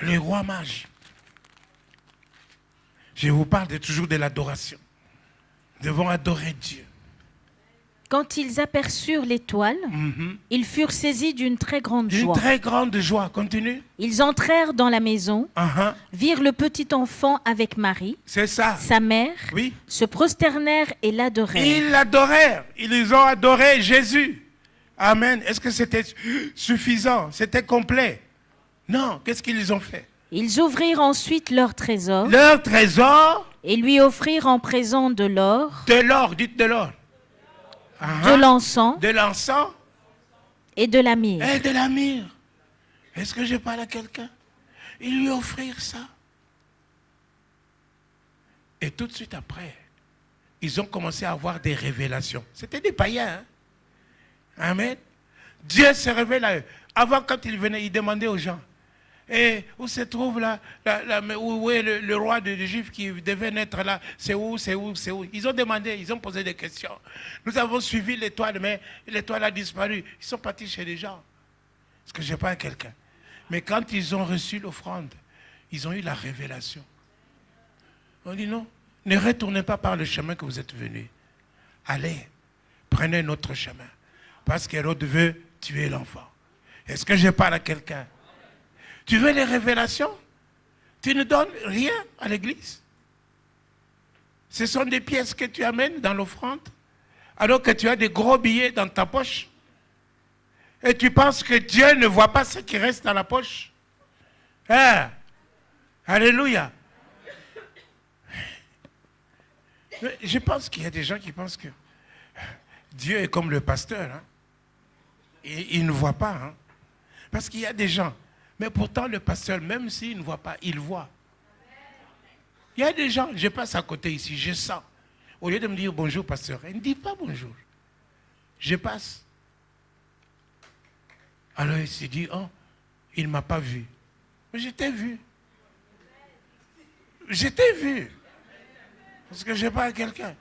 Les rois mages. Je vous parle toujours de l'adoration. Nous devons adorer Dieu. Quand ils aperçurent l'étoile, ils furent saisis d'une très grande joie. Une très grande joie. Continue. Ils entrèrent dans la maison, virent le petit enfant avec Marie, sa mère, se prosternèrent et l'adorèrent. Ils l'adorèrent. Ils ont adoré Jésus. Amen. Est-ce que c'était suffisant? C'était complet? Non. Qu'est-ce qu'ils ont fait? Ils ouvrirent ensuite leur trésor. Leur trésor? Et lui offrirent en présent de l'or. De l'or, dites de l'or. De l'encens. De l'encens. Et de la myrrhe. Et de la myrrhe. Est-ce que je parle à quelqu'un? Ils lui offrirent ça. Et tout de suite après, ils ont commencé à avoir des révélations. C'était des païens. Hein? Amen. Dieu se révèle à eux. Avant, quand ils venaient, ils demandaient aux gens. Et où se trouve là, où est le roi des Juifs qui devait naître là? C'est où? Ils ont demandé, ils ont posé des questions. Nous avons suivi l'étoile, mais l'étoile a disparu. Ils sont partis chez les gens. Parce que je n'ai pas quelqu'un. Mais quand ils ont reçu l'offrande, ils ont eu la révélation. On dit non, ne retournez pas par le chemin que vous êtes venus. Allez, prenez un autre chemin. Parce qu'Hérode veut tuer l'enfant. Est-ce que je parle à quelqu'un? Tu veux les révélations? Tu ne donnes rien à l'église. Ce sont des pièces que tu amènes dans l'offrande, alors que tu as des gros billets dans ta poche. Et tu penses que Dieu ne voit pas ce qui reste dans la poche. Hein? Alléluia. Je pense qu'il y a des gens qui pensent que Dieu est comme le pasteur. Hein? Et il ne voit pas. Hein? Parce qu'il y a des gens. Mais pourtant, le pasteur, même s'il ne voit pas, il voit. Il y a des gens, je passe à côté ici, je sens. Au lieu de me dire bonjour, pasteur, il ne dit pas bonjour. Je passe. Alors il s'est dit, oh, il ne m'a pas vu. Mais je t'ai vu. Je t'ai vu. Parce que je parle à quelqu'un.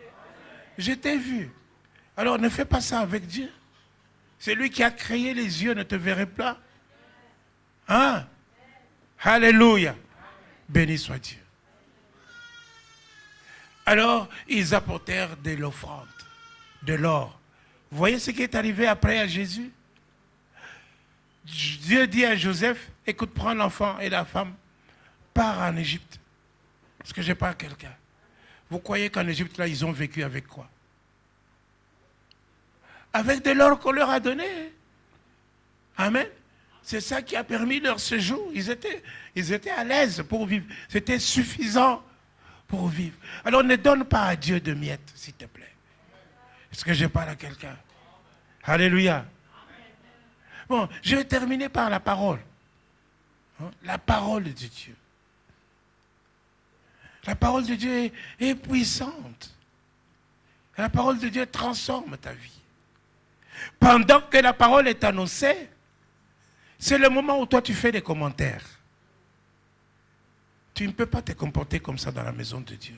Je t'ai vu. Alors ne fais pas ça avec Dieu. C'est lui qui a créé les yeux, ne te verrait pas. Hein? Alléluia. Béni soit Dieu. Alors, ils apportèrent de l'offrande, de l'or. Vous voyez ce qui est arrivé après à Jésus? Dieu dit à Joseph, écoute, prends l'enfant et la femme, pars en Égypte. Est-ce que je parle à quelqu'un? Vous croyez qu'en Égypte, là, ils ont vécu avec quoi? Avec de l'or qu'on leur a donné. Amen. C'est ça qui a permis leur séjour. Ils étaient à l'aise pour vivre. C'était suffisant pour vivre. Alors ne donne pas à Dieu de miettes, s'il te plaît. Est-ce que je parle à quelqu'un? Alléluia. Bon, je vais terminer par la parole. Hein? La parole de Dieu. La parole de Dieu est puissante. La parole de Dieu transforme ta vie. Pendant que la parole est annoncée, c'est le moment où toi tu fais des commentaires. Tu ne peux pas te comporter comme ça dans la maison de Dieu.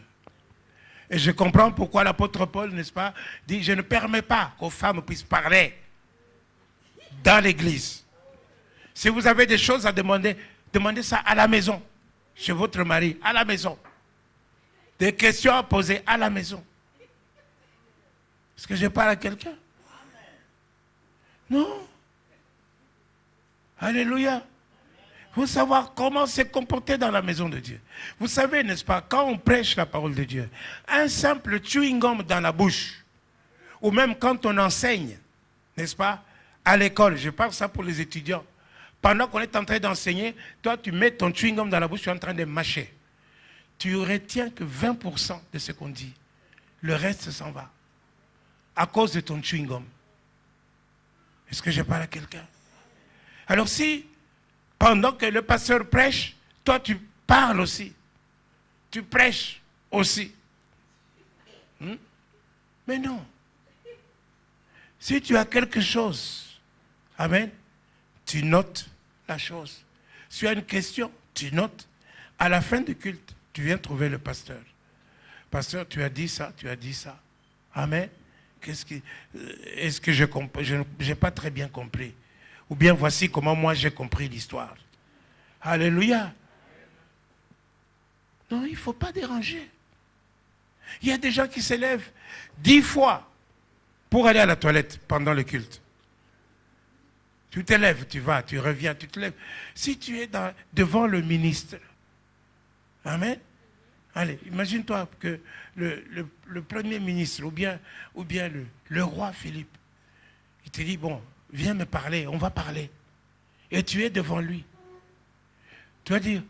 Et je comprends pourquoi l'apôtre Paul, n'est-ce pas, dit, je ne permets pas qu'aux femmes puissent parler dans l'église. Si vous avez des choses à demander, demandez ça à la maison, chez votre mari, à la maison. Des questions à poser à la maison. Est-ce que je parle à quelqu'un? Non. Alléluia. Il faut savoir comment se comporter dans la maison de Dieu. Vous savez, n'est-ce pas, quand on prêche la parole de Dieu, un simple chewing-gum dans la bouche, ou même quand on enseigne, n'est-ce pas, à l'école, je parle ça pour les étudiants, pendant qu'on est en train d'enseigner, toi tu mets ton chewing-gum dans la bouche, tu es en train de mâcher. Tu retiens que 20% de ce qu'on dit. Le reste s'en va. À cause de ton chewing-gum. Est-ce que je parle à quelqu'un? Alors si, pendant que le pasteur prêche, toi tu parles aussi. Tu prêches aussi. Mais non. Si tu as quelque chose, amen, tu notes la chose. Si tu as une question, tu notes. À la fin du culte, tu viens trouver le pasteur. Pasteur, tu as dit ça, tu as dit ça. Amen. Est-ce que je n'ai pas très bien compris? Ou bien voici comment moi j'ai compris l'histoire. Alléluia. Non, il ne faut pas déranger. Il y a des gens qui s'élèvent 10 fois pour aller à la toilette pendant le culte. Tu te lèves, tu vas, tu reviens, tu te lèves. Si tu es devant le ministre, amen. Allez, imagine-toi que le premier ministre ou bien le roi Philippe, il te dit, bon, viens me parler, on va parler. Et tu es devant lui. Tu vas dire,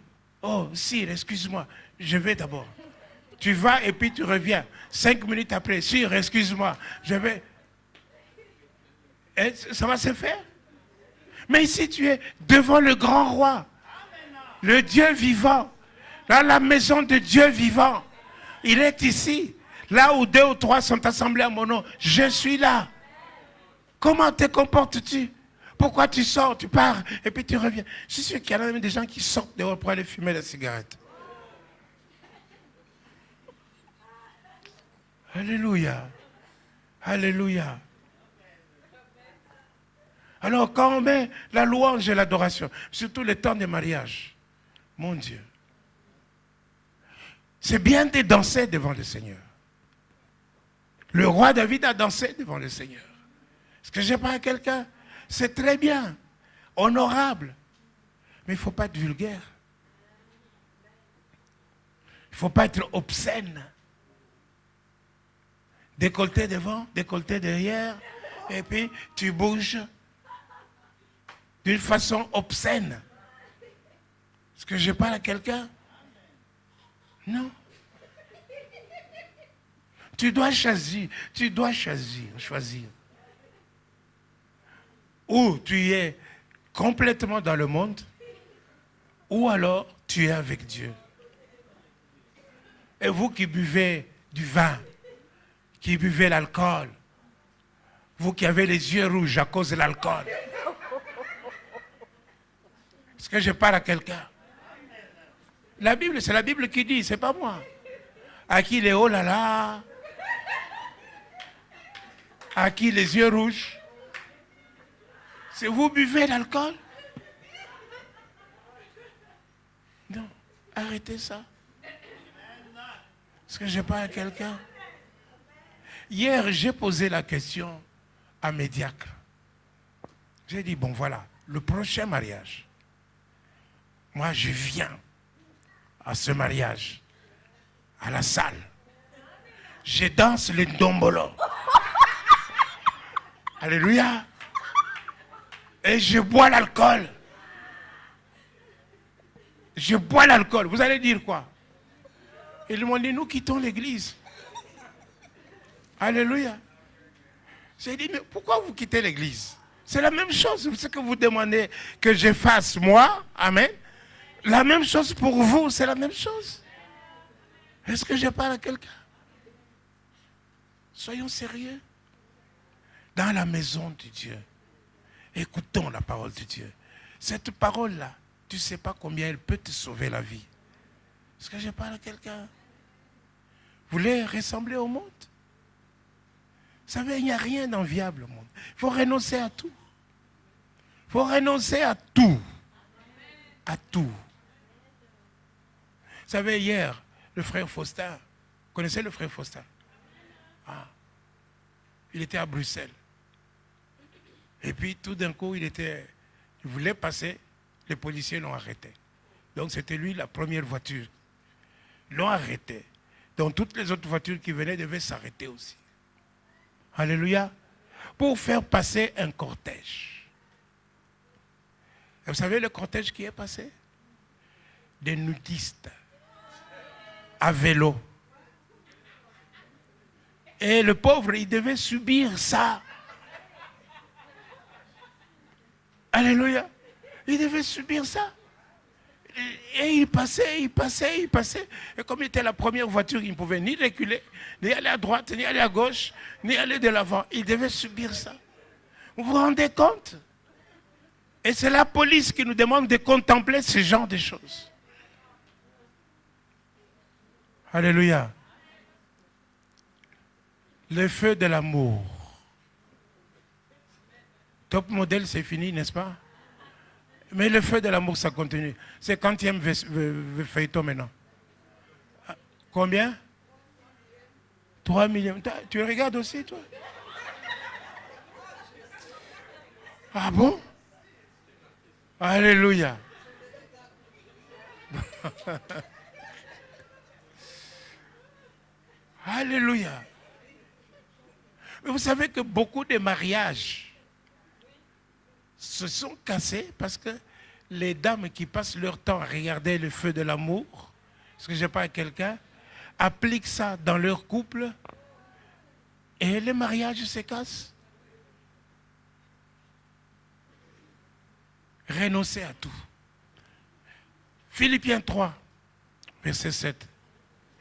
oh, sire, excuse-moi, je vais d'abord. Tu vas et puis tu reviens. 5 minutes après, sire, excuse-moi, je vais. Et ça va se faire. Mais ici, tu es devant le grand roi, le Dieu vivant, dans la maison de Dieu vivant. Il est ici, là où 2 ou 3 sont assemblés à mon nom. Je suis là. Comment te comportes-tu? Pourquoi tu sors, tu pars et puis tu reviens? Je suis sûr qu'il y en a même des gens qui sortent dehors pour aller fumer la cigarette. Alléluia. Alléluia. Alors quand on met la louange et l'adoration, surtout le temps des mariages, mon Dieu, c'est bien de danser devant le Seigneur. Le roi David a dansé devant le Seigneur. Est-ce que j'ai pas quelqu'un? C'est très bien, honorable, mais il ne faut pas être vulgaire. Il ne faut pas être obscène. Décolleté devant, décolleté derrière, et puis tu bouges d'une façon obscène. Est-ce que je parle à quelqu'un? Non. Tu dois choisir. Ou tu es complètement dans le monde, ou alors tu es avec Dieu. Et vous qui buvez du vin, qui buvez l'alcool, vous qui avez les yeux rouges à cause de l'alcool, est-ce que je parle à quelqu'un? La Bible, c'est la Bible qui dit, c'est pas moi. À qui les oh là là, à qui les yeux rouges, c'est vous buvez l'alcool? Non, arrêtez ça. Est-ce que je parle à quelqu'un? Hier, j'ai posé la question à mes diacres. J'ai dit, bon voilà, le prochain mariage, moi je viens à ce mariage, à la salle. Je danse le dombolo. Alléluia. Et je bois l'alcool. Je bois l'alcool. Vous allez dire quoi? Ils m'ont dit, nous quittons l'église. Alléluia. J'ai dit, mais pourquoi vous quittez l'église? C'est la même chose. Ce que vous demandez que je fasse moi. Amen. La même chose pour vous, c'est la même chose. Est-ce que je parle à quelqu'un? Soyons sérieux. Dans la maison de Dieu, écoutons la parole de Dieu. Cette parole-là, tu ne sais pas combien elle peut te sauver la vie. Est-ce que je parle à quelqu'un? Vous voulez ressembler au monde? Vous savez, il n'y a rien d'enviable au monde. Il faut renoncer à tout. Il faut renoncer à tout. À tout. Vous savez, hier, le frère Faustin, vous connaissez le frère Faustin? Ah. Il était à Bruxelles. Et puis, tout d'un coup, il voulait passer, les policiers l'ont arrêté. Donc, c'était lui la première voiture. Ils l'ont arrêté. Donc, toutes les autres voitures qui venaient devaient s'arrêter aussi. Alléluia. Pour faire passer un cortège. Et vous savez le cortège qui est passé? Des nudistes. À vélo. Et le pauvre, il devait subir ça. Alléluia. Il devait subir ça. Et il passait. Et comme il était la première voiture, il ne pouvait ni reculer, ni aller à droite, ni aller à gauche, ni aller de l'avant. Il devait subir ça. Vous vous rendez compte? Et c'est la police qui nous demande de contempler ce genre de choses. Alléluia. Le feu de l'amour. Top modèle, c'est fini, n'est-ce pas? Mais le feu de l'amour, ça continue. C'est quantième feuilleton maintenant? Combien? 3 millions. Tu regardes aussi, toi? Ah bon? Alléluia. Alléluia. Mais vous savez que beaucoup de mariages se sont cassés parce que les dames qui passent leur temps à regarder le feu de l'amour, est-ce que je parle à quelqu'un, appliquent ça dans leur couple et les mariages se cassent. Renoncez à tout. Philippiens 3, verset 7.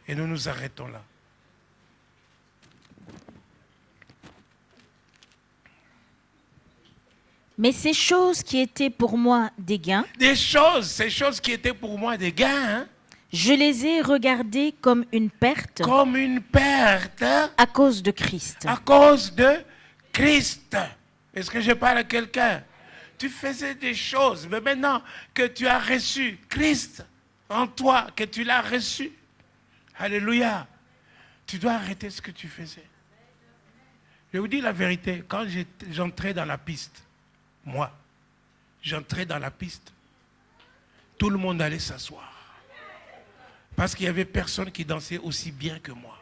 Et nous nous arrêtons là. Mais ces choses qui étaient pour moi des gains, ces choses qui étaient pour moi des gains, hein, je les ai regardées comme une perte. Comme une perte. À cause de Christ. À cause de Christ. Est-ce que je parle à quelqu'un? Tu faisais des choses, mais maintenant que tu as reçu Christ en toi, que tu l'as reçu, alléluia, tu dois arrêter ce que tu faisais. Je vous dis la vérité, quand j'entrais dans la piste, moi, j'entrais dans la piste, tout le monde allait s'asseoir. Parce qu'il n'y avait personne qui dansait aussi bien que moi.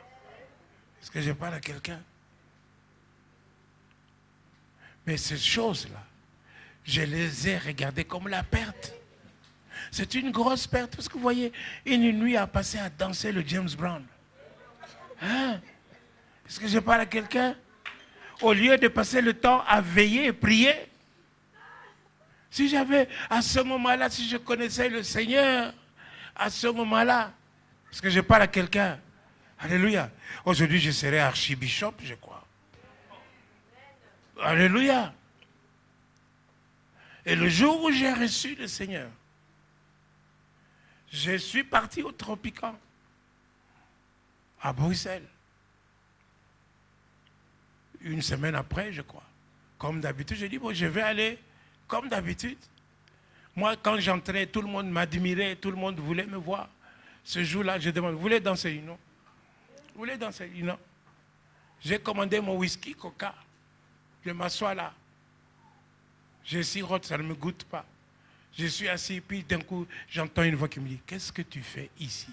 Est-ce que je parle à quelqu'un? Mais ces choses-là, je les ai regardées comme la perte. C'est une grosse perte. Parce que vous voyez, une nuit à passer à danser le James Brown. Hein? Est-ce que je parle à quelqu'un? Au lieu de passer le temps à veiller et prier. Si j'avais, à ce moment-là, si je connaissais le Seigneur, à ce moment-là, est-ce que je parle à quelqu'un? Alléluia. Aujourd'hui, je serai archibishop, je crois. Alléluia. Et le jour où j'ai reçu le Seigneur, je suis parti au Tropican, à Bruxelles. Une semaine après, je crois. Comme d'habitude, j'ai dit, bon, je vais aller comme d'habitude. Moi, quand j'entrais, tout le monde m'admirait, tout le monde voulait me voir. Ce jour-là, je demande, vous voulez danser? Non. Vous voulez danser? Non. J'ai commandé mon whisky, coca. Je m'assois là. Je sirote, ça ne me goûte pas. Je suis assis, puis d'un coup, j'entends une voix qui me dit, qu'est-ce que tu fais ici?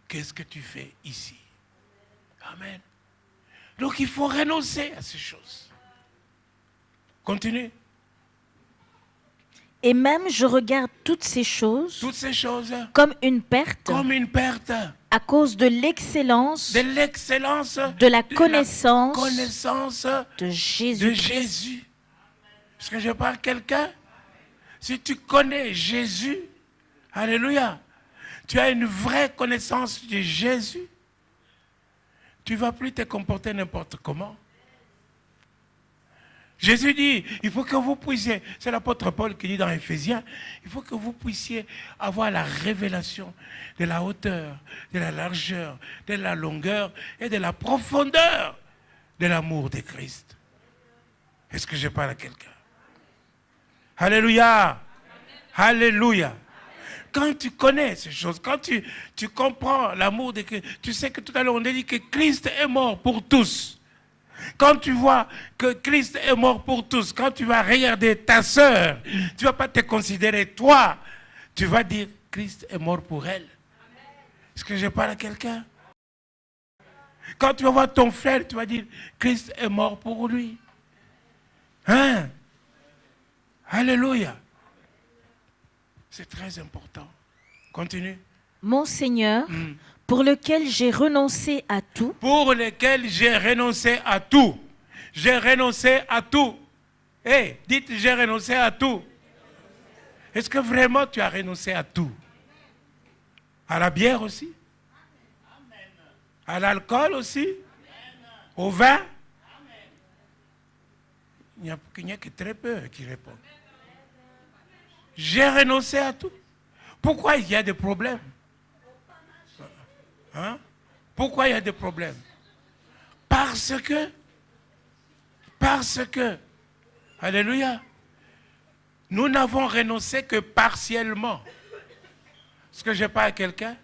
Qu'est-ce que tu fais ici? Amen. Donc il faut renoncer à ces choses. Continue. Et même je regarde toutes ces choses comme une perte, à cause de l'excellence, de la connaissance de Jésus. Est-ce que je parle à quelqu'un? Si tu connais Jésus, alléluia, tu as une vraie connaissance de Jésus, tu ne vas plus te comporter n'importe comment. Jésus dit, il faut que vous puissiez, c'est l'apôtre Paul qui dit dans Éphésiens, il faut que vous puissiez avoir la révélation de la hauteur, de la largeur, de la longueur et de la profondeur de l'amour de Christ. Est-ce que je parle à quelqu'un? Alléluia. Alléluia. Quand tu connais ces choses, quand tu comprends l'amour de Christ, tu sais que tout à l'heure on a dit que Christ est mort pour tous. Quand tu vois que Christ est mort pour tous, quand tu vas regarder ta sœur, tu ne vas pas te considérer toi, tu vas dire Christ est mort pour elle. Est-ce que je parle à quelqu'un? Quand tu vas voir ton frère, tu vas dire Christ est mort pour lui. Hein? Alléluia. C'est très important. Continue. Mon Seigneur, pour lequel j'ai renoncé à tout. Pour lequel j'ai renoncé à tout. J'ai renoncé à tout. Hey, dites, j'ai renoncé à tout. Est-ce que vraiment tu as renoncé à tout? À la bière aussi? À l'alcool aussi? Au vin? Il n'y a que très peu qui répondent. J'ai renoncé à tout. Pourquoi il y a des problèmes? Hein? Pourquoi il y a des problèmes? Parce que, alléluia, nous n'avons renoncé que partiellement. Est-ce que je parle à quelqu'un?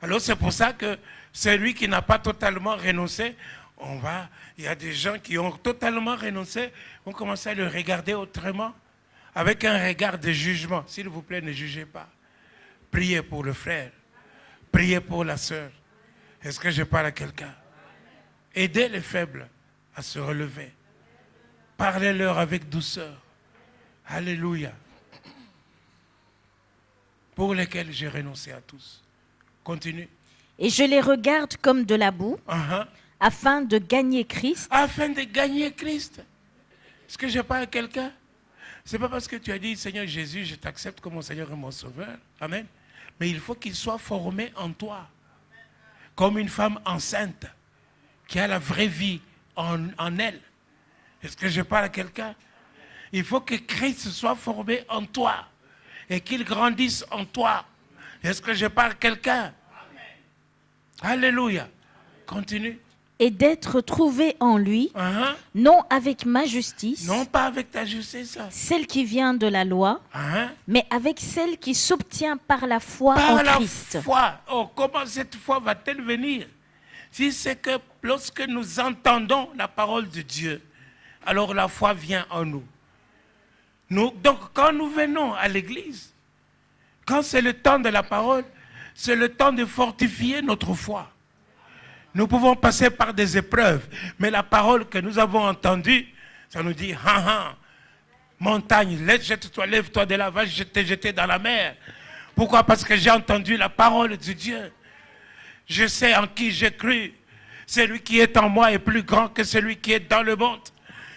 Alors c'est pour ça que celui qui n'a pas totalement renoncé, Il y a des gens qui ont totalement renoncé, vont commencer à le regarder autrement, avec un regard de jugement. S'il vous plaît, ne jugez pas. Priez pour le frère. Priez pour la sœur. Est-ce que je parle à quelqu'un? Aidez les faibles à se relever. Parlez-leur avec douceur. Alléluia. Pour lesquels j'ai renoncé à tous. Continue. Et je les regarde comme de la boue, afin de gagner Christ. Afin de gagner Christ. Est-ce que je parle à quelqu'un? Ce n'est pas parce que tu as dit, Seigneur Jésus, je t'accepte comme mon Seigneur et mon Sauveur. Amen. Mais il faut qu'il soit formé en toi. Comme une femme enceinte qui a la vraie vie en elle. Est-ce que je parle à quelqu'un? Il faut que Christ soit formé en toi et qu'il grandisse en toi. Est-ce que je parle à quelqu'un? Alléluia. Continue. Et d'être trouvé en lui, non avec ma justice, non pas avec ta justice, celle qui vient de la loi, mais avec celle qui s'obtient par la foi par en la Christ. Foi. Oh, comment cette foi va-t-elle venir? Si c'est que lorsque nous entendons la parole de Dieu, alors la foi vient en nous. Donc quand nous venons à l'église, quand c'est le temps de la parole, c'est le temps de fortifier notre foi. Nous pouvons passer par des épreuves, mais la parole que nous avons entendue, ça nous dit, montagne, jette-toi, lève-toi de là, va te jeter dans la mer. Pourquoi? Parce que j'ai entendu la parole de Dieu. Je sais en qui j'ai cru. Celui qui est en moi est plus grand que celui qui est dans le monde.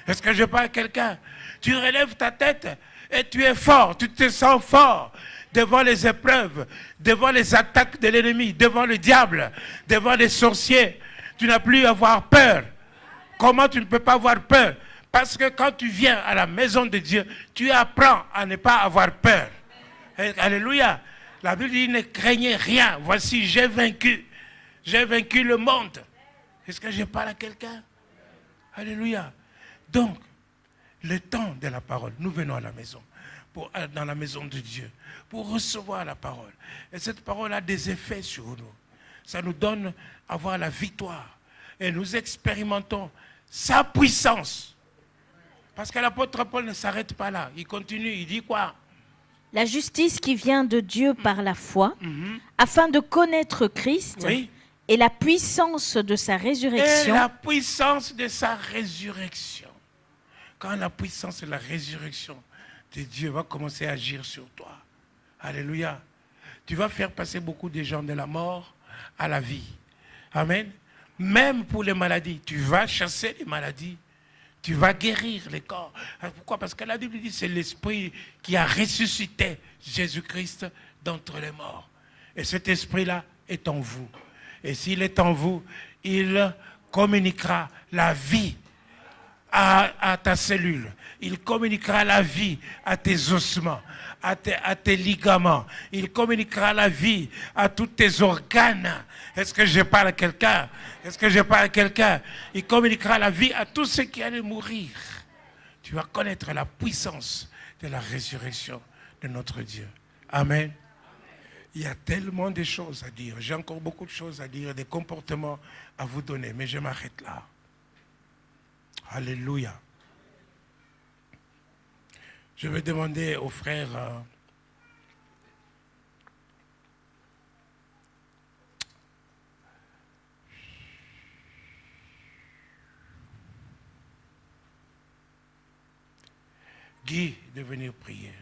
Est-ce que je parle à quelqu'un? Tu relèves ta tête et tu es fort, tu te sens fort. Devant les épreuves, devant les attaques de l'ennemi, devant le diable, devant les sorciers, tu n'as plus à avoir peur. Comment tu ne peux pas avoir peur? Parce que quand tu viens à la maison de Dieu, tu apprends à ne pas avoir peur. Alléluia. La Bible dit, ne craignez rien. Voici, j'ai vaincu. J'ai vaincu le monde. Est-ce que je parle à quelqu'un? Alléluia. Donc, le temps de la parole, nous venons à la maison. Dans la maison de Dieu, pour recevoir la parole. Et cette parole a des effets sur nous. Ça nous donne à avoir la victoire. Et nous expérimentons sa puissance. Parce que l'apôtre Paul ne s'arrête pas là. Il continue, il dit quoi? La justice qui vient de Dieu par la foi, afin de connaître Christ, et la puissance de sa résurrection. Et la puissance de sa résurrection. Quand la puissance de la résurrection de Dieu va commencer à agir sur toi. Alléluia. Tu vas faire passer beaucoup de gens de la mort à la vie. Amen. Même pour les maladies, tu vas chasser les maladies. Tu vas guérir les corps. Pourquoi? Parce que la Bible dit que c'est l'Esprit qui a ressuscité Jésus-Christ d'entre les morts. Et cet Esprit-là est en vous. Et s'il est en vous, il communiquera la vie à ta cellule. Il communiquera la vie à tes ossements, à tes ligaments. Il communiquera la vie à tous tes organes. Est-ce que je parle à quelqu'un? Est-ce que je parle à quelqu'un? Il communiquera la vie à tous ceux qui allaient mourir. Tu vas connaître la puissance de la résurrection de notre Dieu. Amen. Il y a tellement de choses à dire. J'ai encore beaucoup de choses à dire, des comportements à vous donner, mais je m'arrête là. Alléluia. Je vais demander aux frères Guy de venir prier.